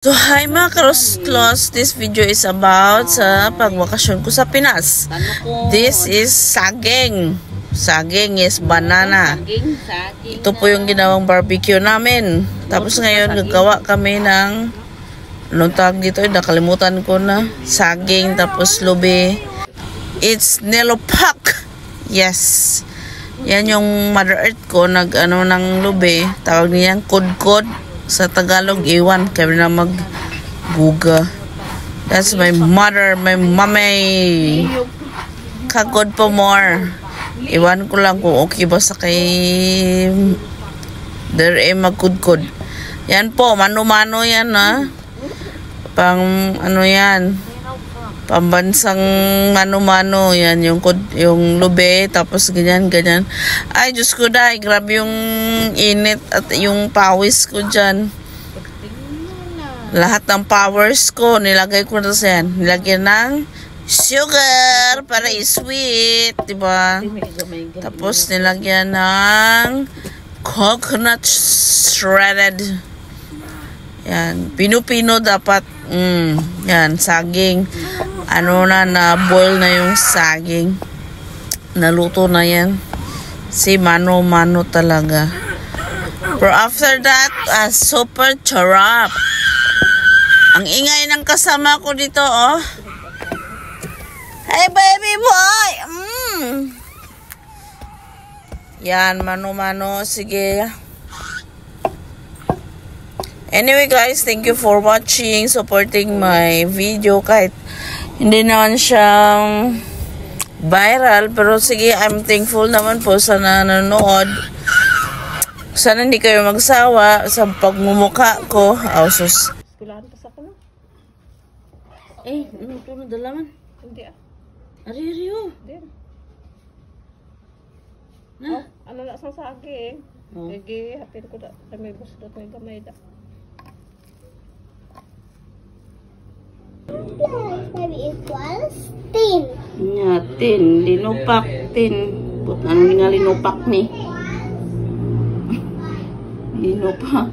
So hi mga Karos-Klos, this video is about sa pagwakasyon ko sa Pinas. This is saging. Saging is banana. Ito po yung ginawang barbecue namin. Tapos ngayon naggawa kami ng anong tawag dito, nakalimutan ko na. Saging tapos lubi. It's nilopak. Yes. Yan yung Mother Earth ko nag-ano ng lubi. Tawag niyang kudkod. Sa Tagalog, iwan. Kaya na mag-buga. That's my mother, my mommy. Kagod po more. Iwan ko lang kung okay ba sa kay there magkudkod. Yan po, mano-mano yan ha. Pang ano yan. Pambansang mano-mano. Yan yung lube. Tapos ganyan. Ay, Diyos ko dahil. Grabe yung init at yung pawis ko dyan. Lahat ng powers ko, nilagay ko na sa yan. Nilagyan ng sugar para i-sweet. Diba? Tapos nilagyan ng coconut shredded. Yan. Pino-pino dapat. Yan. Saging. Ano na boil na yung saging. Naluto na yan. Si mano-mano talaga. Pero after that, super charap. Ang ingay ng kasama ko dito, oh. Hey, baby boy! Yan, mano-mano. Sige. Anyway guys, thank you for watching, supporting my video kahit hindi naman siyang viral. Pero sige, I'm thankful naman po sa nanonood. Sana hindi kayo magsawa sa pagmumukha ko. Sus. Kulahan pa sa kuno. Ano ito na dalaman? Hindi ah. Ari, oh. Din. Na? Ano na sa saging? Sige, hapin ko na. May gusto na may gamay na. Maybe equals 10. Nya, 10. Linupak, 10. But ano nga linupak ni? Linupak.